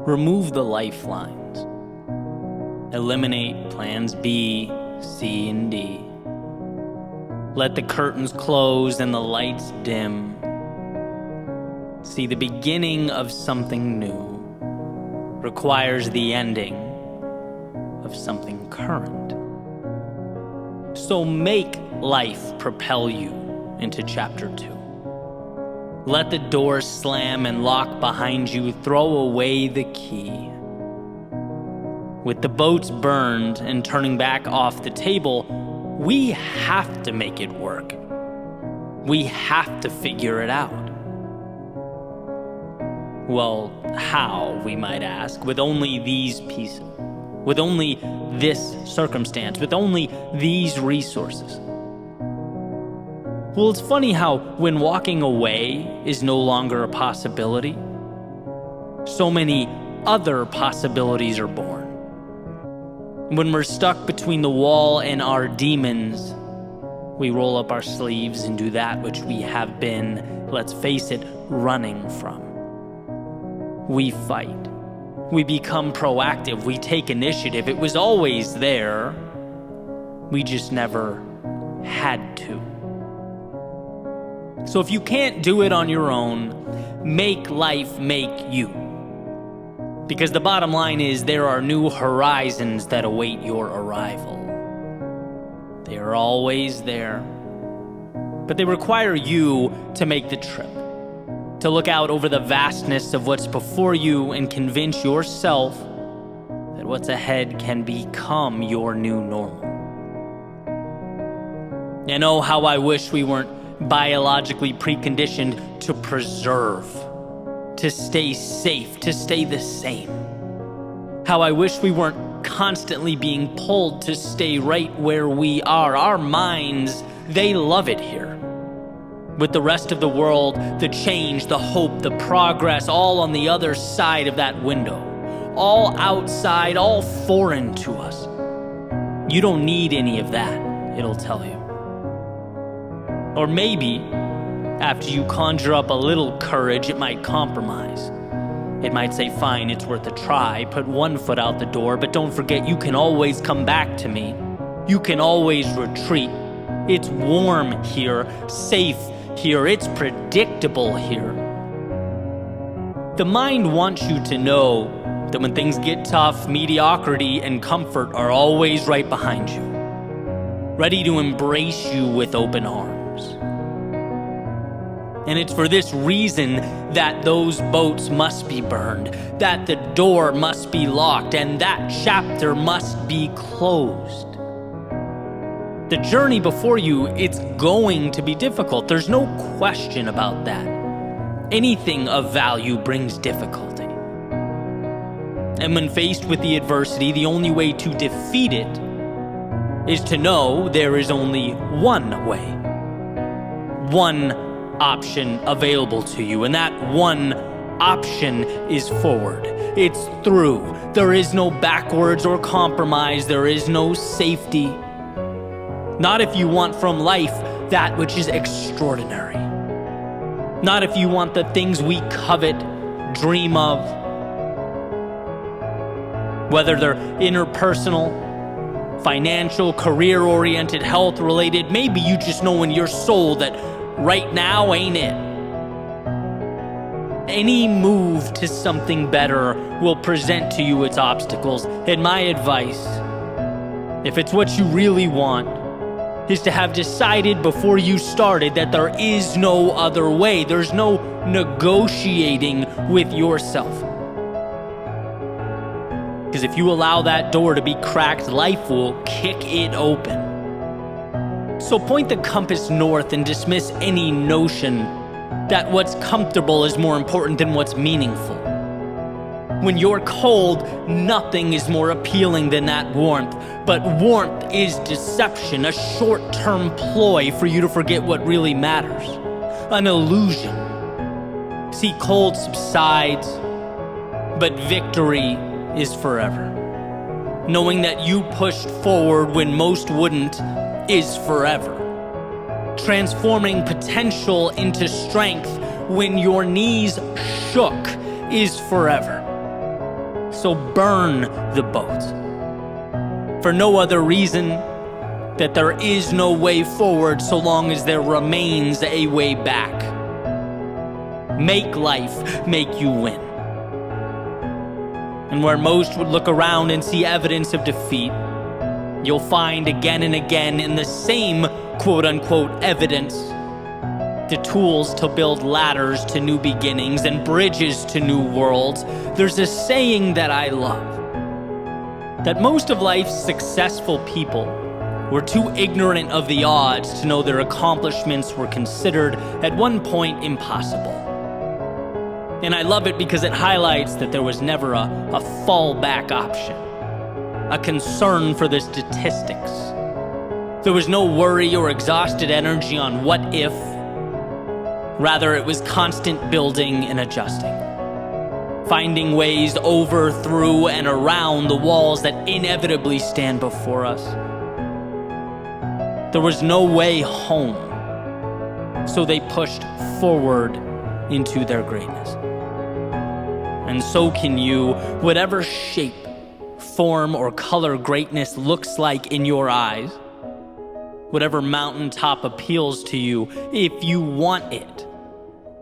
remove the lifelines. Eliminate plans B, C, and D. Let the curtains close and the lights dim. See, the beginning of something new requires the ending of something current. So make life propel you into chapter 2. Let the door slam and lock behind you. Throw away the key. With the boats burned and turning back off the table, we have to make it work. We have to figure it out. Well, how, we might ask, with only these pieces, with only this circumstance, with only these resources? Well, it's funny how when walking away is no longer a possibility, so many other possibilities are born. When we're stuck between the wall and our demons, we roll up our sleeves and do that which we have been, let's face it, running from. We fight. We become proactive. We take initiative. It was always there. We just never had to. So if you can't do it on your own, make life make you. Because the bottom line is there are new horizons that await your arrival. They are always there. But they require you to make the trip, to look out over the vastness of what's before you and convince yourself that what's ahead can become your new normal. And oh, how I wish we weren't biologically preconditioned to preserve, to stay safe, to stay the same. How I wish we weren't constantly being pulled to stay right where we are. Our minds, they love it here. With the rest of the world, the change, the hope, the progress, all on the other side of that window. All outside, all foreign to us. You don't need any of that, it'll tell you. Or maybe, after you conjure up a little courage, it might compromise. It might say, fine, it's worth a try, put one foot out the door, but don't forget you can always come back to me. You can always retreat. It's warm here, safe here, it's predictable here. The mind wants you to know that when things get tough, mediocrity and comfort are always right behind you, ready to embrace you with open arms. And it's for this reason that those boats must be burned, that the door must be locked, and that chapter must be closed. The journey before you, it's going to be difficult. There's no question about that. Anything of value brings difficulty. And when faced with the adversity, the only way to defeat it is to know there is only one way, one option available to you, and that one option is forward. It's through. There is no backwards or compromise. There is no safety. Not if you want from life that which is extraordinary. Not if you want the things we covet, dream of. Whether they're interpersonal, financial, career-oriented, health-related, maybe you just know in your soul that right now ain't it. Any move to something better will present to you its obstacles. And my advice, if it's what you really want, is to have decided before you started that there is no other way. There's no negotiating with yourself. Because if you allow that door to be cracked, life will kick it open. So point the compass north and dismiss any notion that what's comfortable is more important than what's meaningful. When you're cold, nothing is more appealing than that warmth. But warmth is deception, a short-term ploy for you to forget what really matters. An illusion. See, cold subsides, but victory is forever. Knowing that you pushed forward when most wouldn't is forever. Transforming potential into strength when your knees shook is forever. So burn the boat. For no other reason that there is no way forward so long as there remains a way back. Make life make you win. And where most would look around and see evidence of defeat, you'll find again and again in the same quote-unquote evidence the tools to build ladders to new beginnings and bridges to new worlds. There's a saying that I love, that most of life's successful people were too ignorant of the odds to know their accomplishments were considered at one point impossible. And I love it because it highlights that there was never a fallback option, a concern for the statistics. There was no worry or exhausted energy on what if. Rather, it was constant building and adjusting, finding ways over, through, and around the walls that inevitably stand before us. There was no way home, so they pushed forward into their greatness. And so can you, whatever shape, form, or color greatness looks like in your eyes, whatever mountaintop appeals to you, if you want it,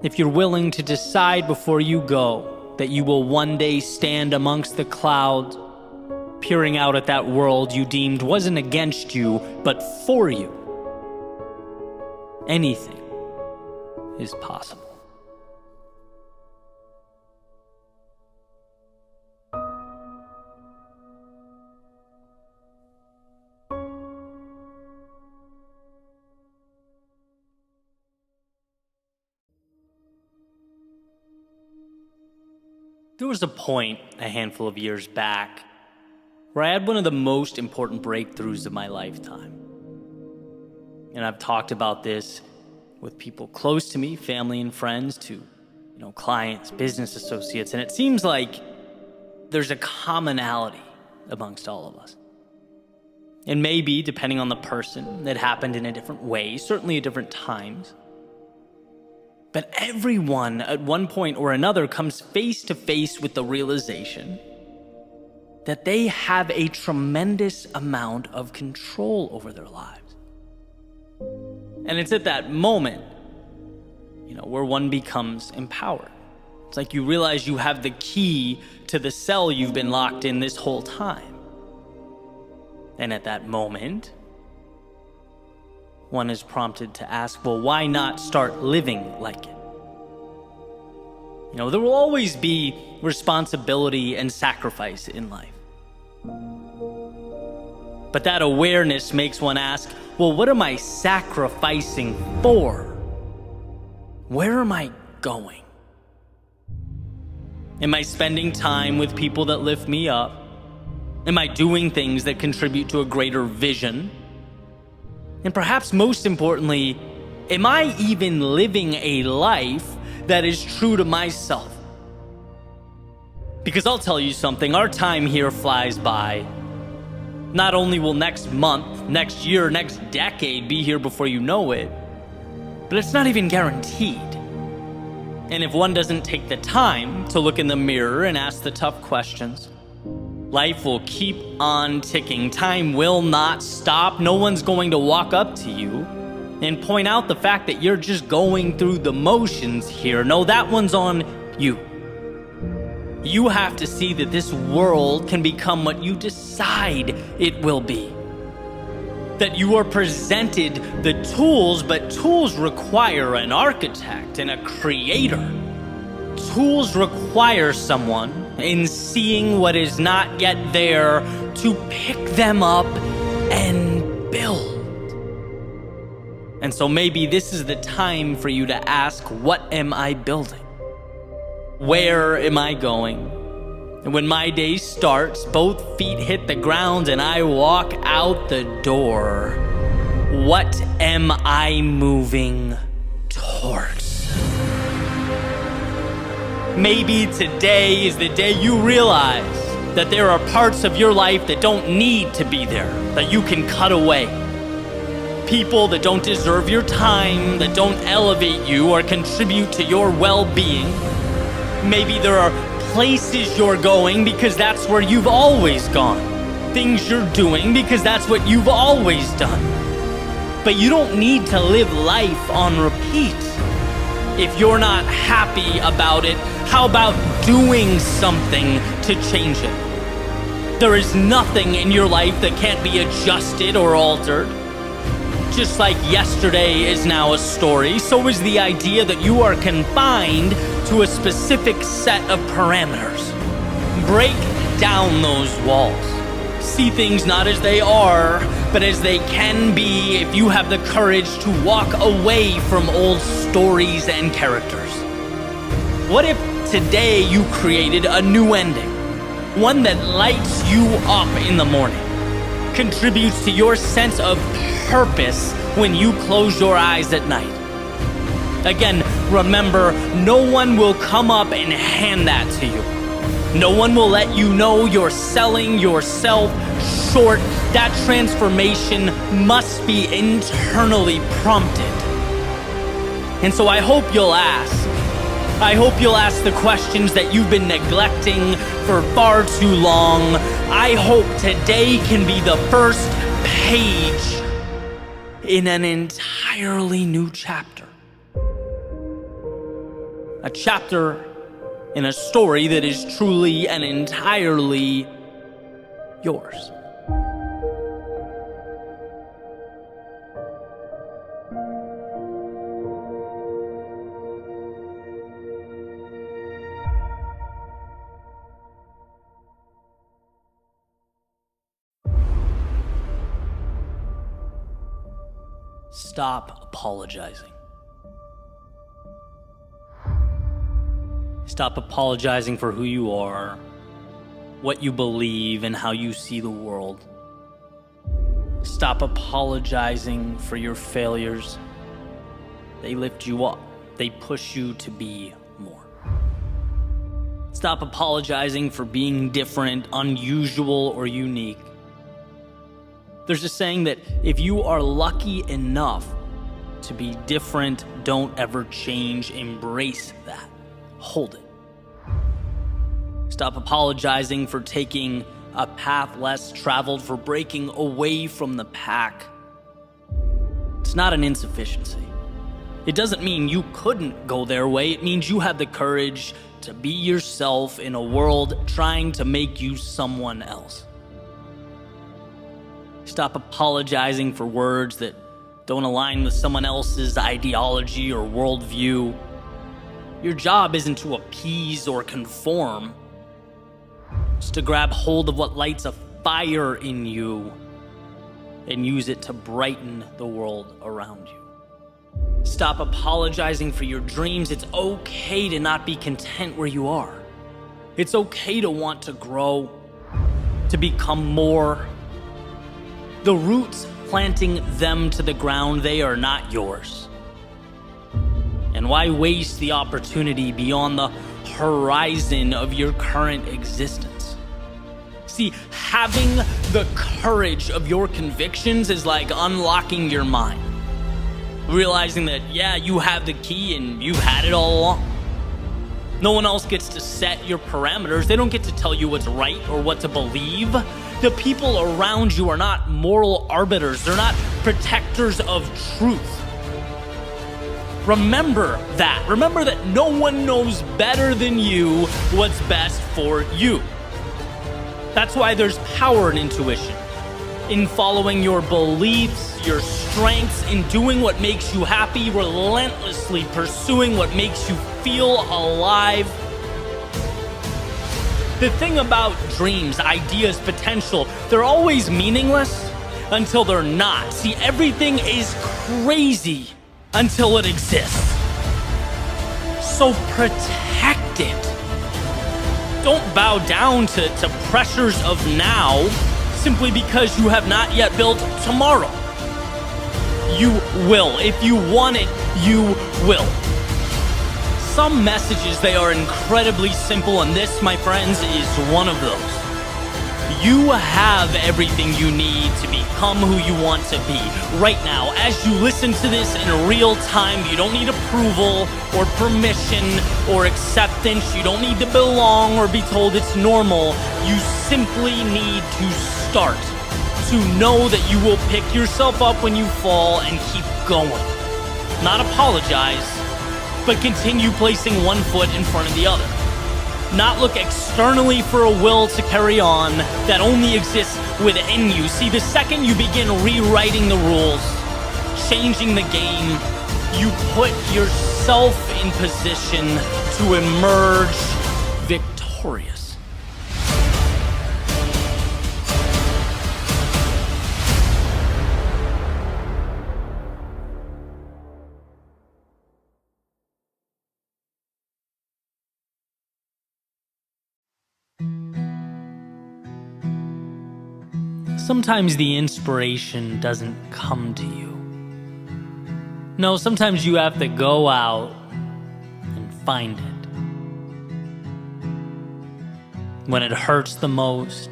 if you're willing to decide before you go that you will one day stand amongst the clouds, peering out at that world you deemed wasn't against you, but for you, anything is possible. There was a point a handful of years back where I had one of the most important breakthroughs of my lifetime. And I've talked about this with people close to me, family and friends, to clients, business associates, and it seems like there's a commonality amongst all of us. And maybe, depending on the person, it happened in a different way, certainly at different times. But everyone at one point or another comes face to face with the realization that they have a tremendous amount of control over their lives. And it's at that moment, where one becomes empowered. It's like you realize you have the key to the cell you've been locked in this whole time. And at that moment, one is prompted to ask, well, why not start living like it? There will always be responsibility and sacrifice in life. But that awareness makes one ask, well, what am I sacrificing for? Where am I going? Am I spending time with people that lift me up? Am I doing things that contribute to a greater vision? And perhaps most importantly, am I even living a life that is true to myself? Because I'll tell you something, our time here flies by. Not only will next month, next year, next decade be here before you know it, but it's not even guaranteed. And if one doesn't take the time to look in the mirror and ask the tough questions, life will keep on ticking. Time will not stop. No one's going to walk up to you and point out the fact that you're just going through the motions here. No, that one's on you. You have to see that this world can become what you decide it will be. That you are presented the tools, but tools require an architect and a creator. Tools require someone in seeing what is not yet there to pick them up and build. And so maybe this is the time for you to ask, what am I building? Where am I going? And when my day starts, both feet hit the ground and I walk out the door, what am I moving towards? Maybe today is the day you realize that there are parts of your life that don't need to be there, that you can cut away. People that don't deserve your time, that don't elevate you or contribute to your well-being. Maybe there are Places you're going because that's where you've always gone. Things you're doing because that's what you've always done. But you don't need to live life on repeat. If you're not happy about it, how about doing something to change it? There is nothing in your life that can't be adjusted or altered. Just like yesterday is now a story, so is the idea that you are confined to a specific set of parameters. Break down those walls. See things not as they are, but as they can be if you have the courage to walk away from old stories and characters. What if today you created a new ending? One that lights you up in the morning, contributes to your sense of purpose when you close your eyes at night. Again, remember, no one will come up and hand that to you. No one will let you know you're selling yourself short. That transformation must be internally prompted. And so I hope you'll ask. I hope you'll ask the questions that you've been neglecting for far too long. I hope today can be the first page in an entirely new chapter. A chapter in a story that is truly and entirely yours. Stop apologizing. Stop apologizing for who you are, what you believe, and how you see the world. Stop apologizing for your failures. They lift you up. They push you to be more. Stop apologizing for being different, unusual, or unique. There's a saying that if you are lucky enough to be different, don't ever change. Embrace that. Hold it. Stop apologizing for taking a path less traveled, for breaking away from the pack. It's not an insufficiency. It doesn't mean you couldn't go their way. It means you have the courage to be yourself in a world trying to make you someone else. Stop apologizing for words that don't align with someone else's ideology or worldview. Your job isn't to appease or conform. It's to grab hold of what lights a fire in you and use it to brighten the world around you. Stop apologizing for your dreams. It's okay to not be content where you are. It's okay to want to grow, to become more. The roots planting them to the ground, they are not yours. And why waste the opportunity beyond the horizon of your current existence? See, having the courage of your convictions is like unlocking your mind. Realizing that, yeah, you have the key and you've had it all along. No one else gets to set your parameters. They don't get to tell you what's right or what to believe. The people around you are not moral arbiters. They're not protectors of truth. Remember that. Remember that no one knows better than you what's best for you. That's why there's power in intuition, in following your beliefs, your strengths, in doing what makes you happy, relentlessly pursuing what makes you feel alive. The thing about dreams, ideas, potential, they're always meaningless until they're not. See, everything is crazy until it exists. So protect it. Don't bow down to pressures of now simply because you have not yet built tomorrow. You will. If you want it, you will. Some messages, they are incredibly simple, and this, my friends, is one of those. You have everything you need to become who you want to be. Right now, as you listen to this in real time, you don't need approval or permission or acceptance. You don't need to belong or be told it's normal. You simply need to start, to know that you will pick yourself up when you fall and keep going. Not apologize, but continue placing one foot in front of the other. Not look externally for a will to carry on that only exists within you. See, the second you begin rewriting the rules, changing the game, you put yourself in position to emerge victorious. Sometimes the inspiration doesn't come to you. No, sometimes you have to go out and find it. When it hurts the most,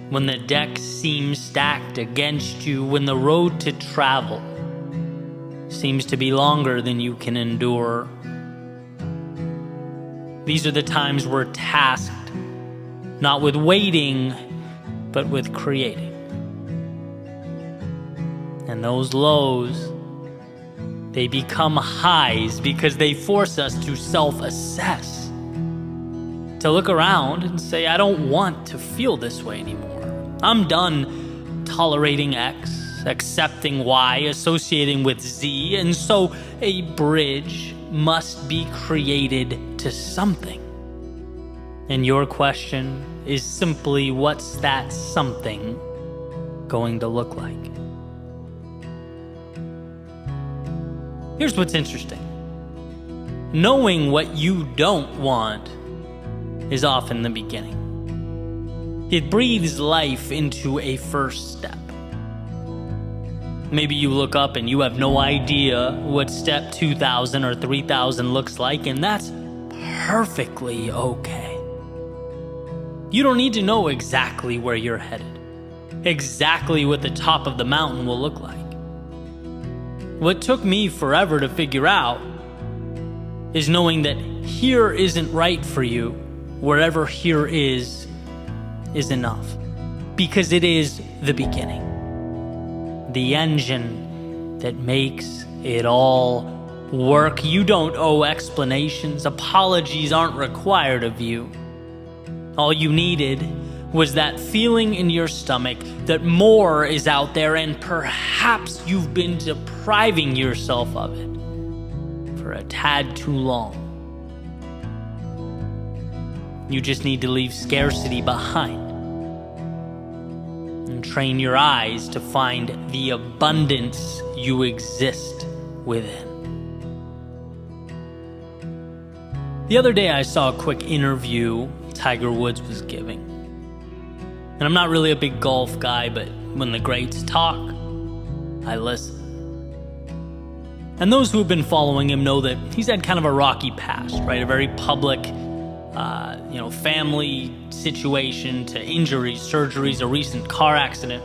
when the deck seems stacked against you, when the road to travel seems to be longer than you can endure. These are the times we're tasked, not with waiting, but with creating. And those lows, they become highs because they force us to self-assess, to look around and say, I don't want to feel this way anymore. I'm done tolerating X, accepting Y, associating with Z, and so a bridge must be created to something. And your question is simply, what's that something going to look like? Here's what's interesting. Knowing what you don't want is often the beginning. It breathes life into a first step. Maybe you look up and you have no idea what step 2,000 or 3,000 looks like, and that's perfectly okay. You don't need to know exactly where you're headed, exactly what the top of the mountain will look like. What took me forever to figure out is knowing that here isn't right for you, wherever here is enough. Because it is the beginning, the engine that makes it all work. You don't owe explanations, apologies aren't required of you. All you needed was that feeling in your stomach that more is out there, and perhaps you've been depriving yourself of it for a tad too long. You just need to leave scarcity behind and train your eyes to find the abundance you exist within. The other day I saw a quick interview Tiger Woods was giving. And I'm not really a big golf guy, but when the greats talk, I listen. And those who have been following him know that he's had kind of a rocky past, right? A very public, family situation to injuries, surgeries, a recent car accident.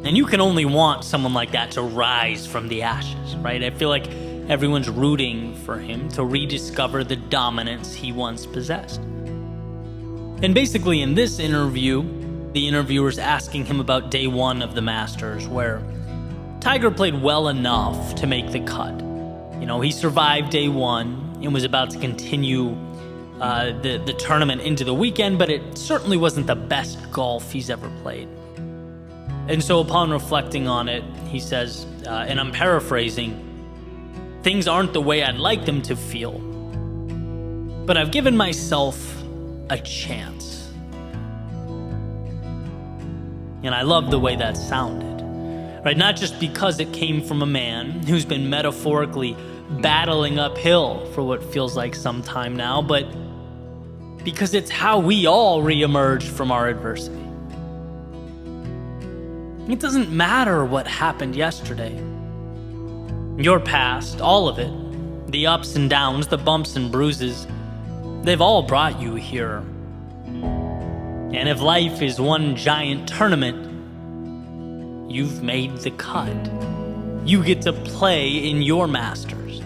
And you can only want someone like that to rise from the ashes, right? I feel like everyone's rooting for him to rediscover the dominance he once possessed. And basically in this interview, the interviewer's asking him about day one of the Masters, where Tiger played well enough to make the cut. He survived day one and was about to continue the tournament into the weekend, but it certainly wasn't the best golf he's ever played. And so upon reflecting on it, he says, and I'm paraphrasing, things aren't the way I'd like them to feel, but I've given myself a chance. And I love the way that sounded, right? Not just because it came from a man who's been metaphorically battling uphill for what feels like some time now, but because it's how we all reemerge from our adversity. It doesn't matter what happened yesterday. Your past, all of it, the ups and downs, the bumps and bruises, they've all brought you here. And if life is one giant tournament, you've made the cut. You get to play in your Masters.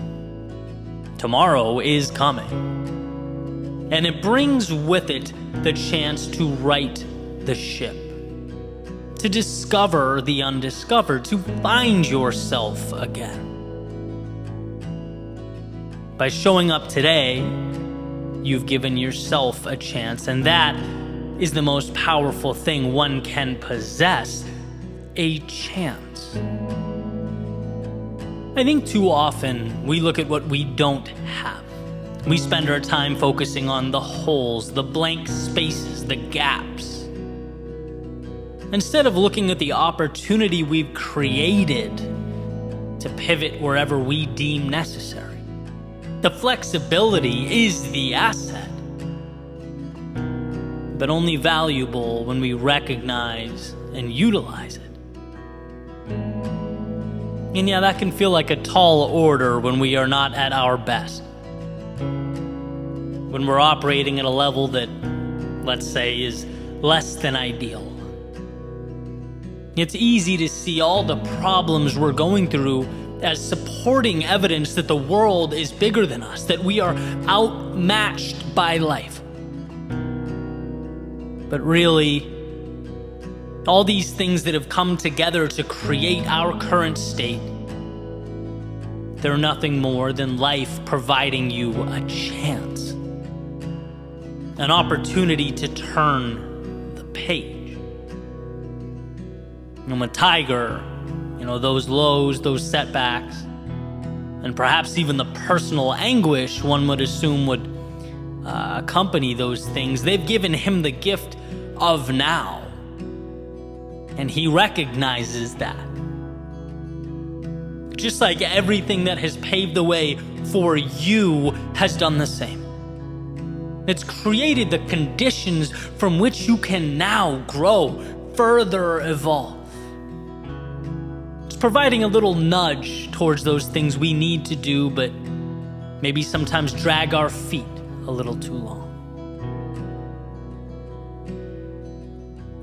Tomorrow is coming. And it brings with it the chance to right the ship, to discover the undiscovered, to find yourself again. By showing up today, you've given yourself a chance, and that is the most powerful thing one can possess, a chance. I think too often we look at what we don't have. We spend our time focusing on the holes, the blank spaces, the gaps, instead of looking at the opportunity we've created to pivot wherever we deem necessary. The flexibility is the asset, but only valuable when we recognize and utilize it. And yeah, that can feel like a tall order when we are not at our best. When we're operating at a level that, let's say, is less than ideal. It's easy to see all the problems we're going through as supporting evidence that the world is bigger than us, that we are outmatched by life. But really, all these things that have come together to create our current state, they're nothing more than life providing you a chance, an opportunity to turn the page. I'm a tiger. Those lows, those setbacks, and perhaps even the personal anguish one would assume would accompany those things. They've given him the gift of now, and he recognizes that. Just like everything that has paved the way for you has done the same. It's created the conditions from which you can now grow, further evolve. Providing a little nudge towards those things we need to do, but maybe sometimes drag our feet a little too long.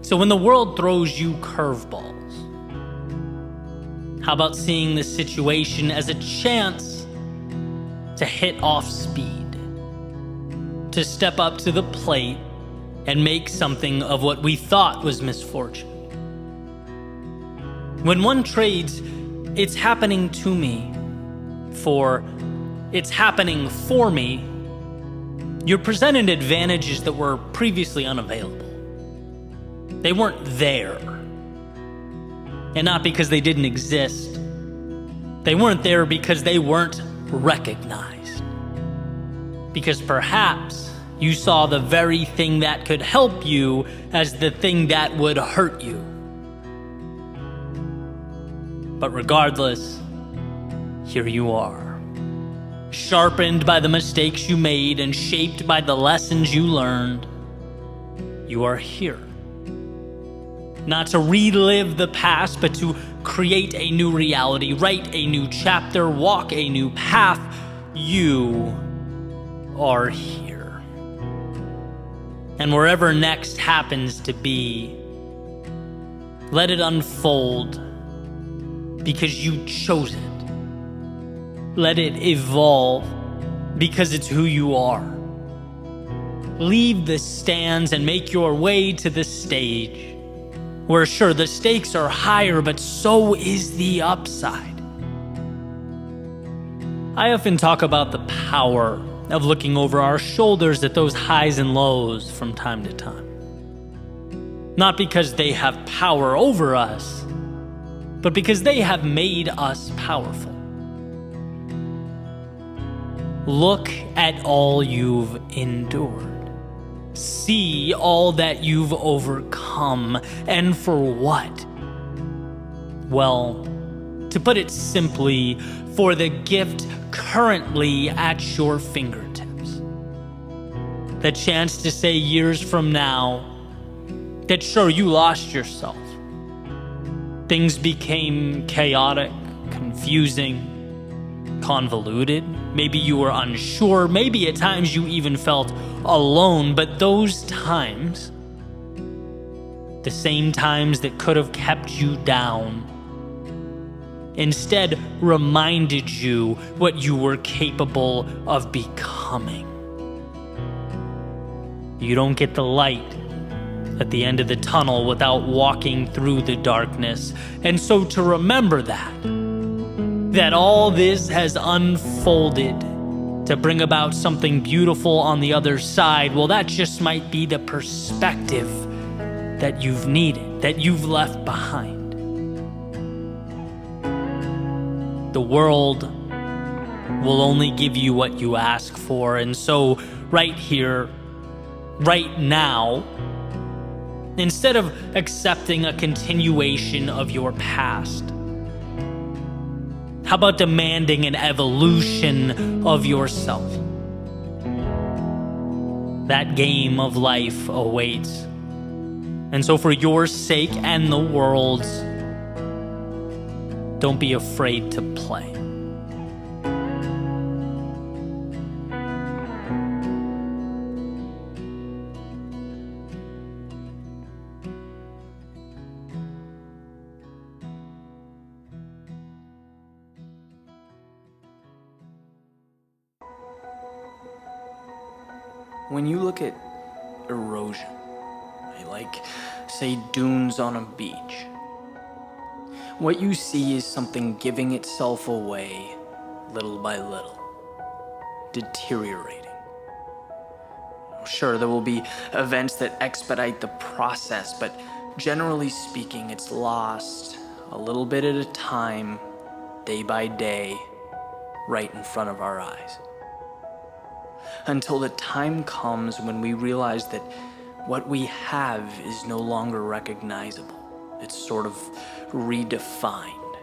So when the world throws you curveballs, how about seeing the situation as a chance to hit off speed, to step up to the plate and make something of what we thought was misfortune? When one trades, it's happening to me, for it's happening for me, you're presented advantages that were previously unavailable. They weren't there. And not because they didn't exist. They weren't there because they weren't recognized. Because perhaps you saw the very thing that could help you as the thing that would hurt you. But regardless, here you are, sharpened by the mistakes you made and shaped by the lessons you learned. You are here. Not to relive the past, but to create a new reality, write a new chapter, walk a new path. You are here. And wherever next happens to be, let it unfold. Because you chose it. Let it evolve because it's who you are. Leave the stands and make your way to the stage, where sure, the stakes are higher, but so is the upside. I often talk about the power of looking over our shoulders at those highs and lows from time to time. Not because they have power over us, but because they have made us powerful. Look at all you've endured. See all that you've overcome, and for what? Well, to put it simply, for the gift currently at your fingertips. The chance to say years from now that sure, you lost yourself. Things became chaotic, confusing, convoluted. Maybe you were unsure. Maybe at times you even felt alone. But those times the same times that could have kept you down. Instead, reminded you what you were capable of becoming. You don't get the light at the end of the tunnel without walking through the darkness. And so to remember that all this has unfolded to bring about something beautiful on the other side, well, that just might be the perspective that you've needed, that you've left behind. The world will only give you what you ask for, and so right here, right now, instead of accepting a continuation of your past, how about demanding an evolution of yourself? That game of life awaits. And so for your sake and the world's, don't be afraid to play. When you look at erosion, like, say, dunes on a beach, what you see is something giving itself away little by little, deteriorating. Sure, there will be events that expedite the process, but generally speaking, it's lost a little bit at a time, day by day, right in front of our eyes. Until the time comes when we realize that what we have is no longer recognizable. It's sort of redefined.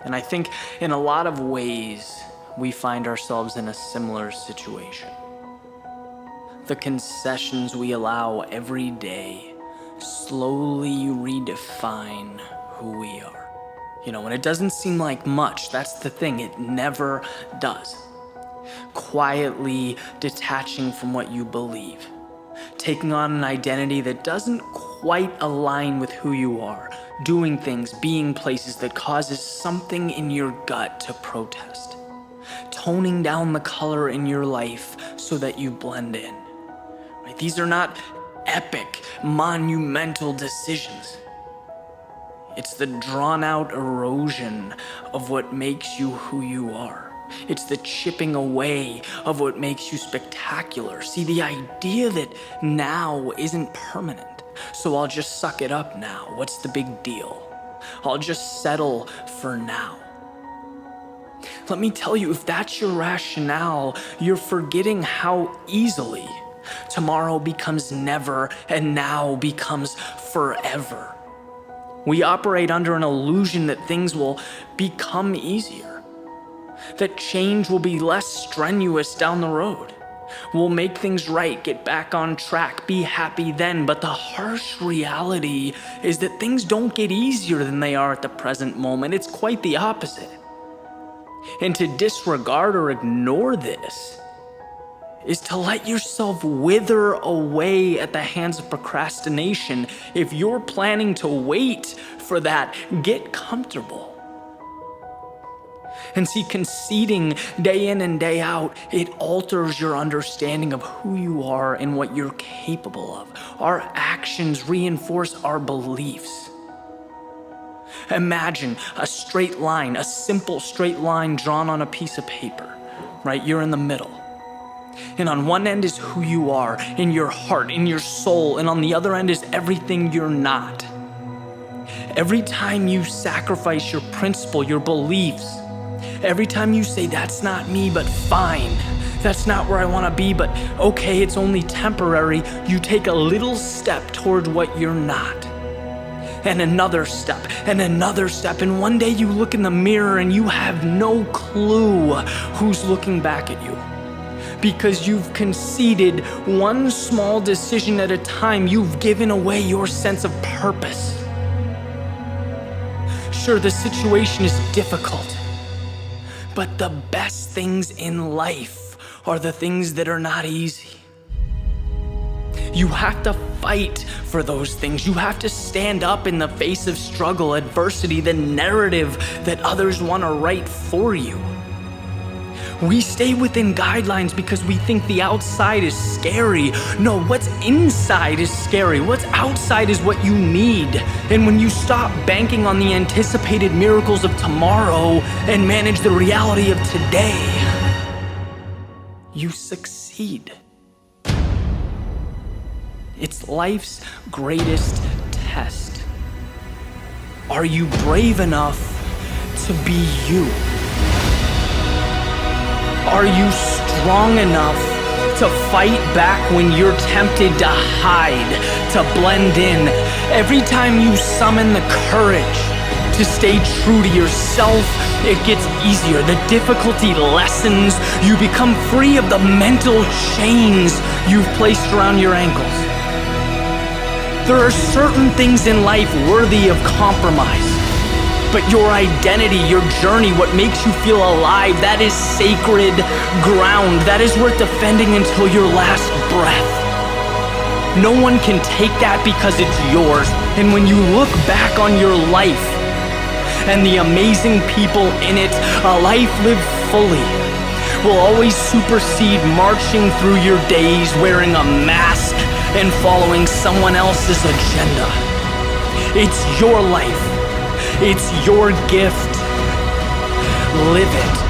And I think in a lot of ways, we find ourselves in a similar situation. The concessions we allow every day slowly redefine who we are. And it doesn't seem like much. That's the thing, it never does. Quietly detaching from what you believe, taking on an identity that doesn't quite align with who you are, doing things, being places that causes something in your gut to protest, toning down the color in your life so that you blend in. Right? These are not epic, monumental decisions. It's the drawn-out erosion of what makes you who you are. It's the chipping away of what makes you spectacular. See, the idea that now isn't permanent, so I'll just suck it up now. What's the big deal? I'll just settle for now. Let me tell you, if that's your rationale, you're forgetting how easily tomorrow becomes never and now becomes forever. We operate under an illusion that things will become easier, that change will be less strenuous down the road. We'll make things right, get back on track, be happy then. But the harsh reality is that things don't get easier than they are at the present moment. It's quite the opposite. And to disregard or ignore this is to let yourself wither away at the hands of procrastination. If you're planning to wait for that, get comfortable. And see, conceding day in and day out, it alters your understanding of who you are and what you're capable of. Our actions reinforce our beliefs. Imagine a straight line, a simple straight line drawn on a piece of paper, right? You're in the middle. And on one end is who you are, in your heart, in your soul, and on the other end is everything you're not. Every time you sacrifice your principle, your beliefs, every time you say, that's not me, but fine, that's not where I want to be, but okay, it's only temporary, you take a little step toward what you're not. And another step, and one day you look in the mirror and you have no clue who's looking back at you. Because you've conceded one small decision at a time, you've given away your sense of purpose. Sure, the situation is difficult, but the best things in life are the things that are not easy. You have to fight for those things. You have to stand up in the face of struggle, adversity, the narrative that others want to write for you. We stay within guidelines because we think the outside is scary. No, what's inside is scary. What's outside is what you need. And when you stop banking on the anticipated miracles of tomorrow and manage the reality of today, you succeed. It's life's greatest test. Are you brave enough to be you? Are you strong enough to fight back when you're tempted to hide, to blend in? Every time you summon the courage to stay true to yourself, it gets easier. The difficulty lessens. You become free of the mental chains you've placed around your ankles. There are certain things in life worthy of compromise. But your identity, your journey, what makes you feel alive, that is sacred ground. That is worth defending until your last breath. No one can take that because it's yours. And when you look back on your life and the amazing people in it, a life lived fully will always supersede marching through your days wearing a mask and following someone else's agenda. It's your life. It's your gift. Live it.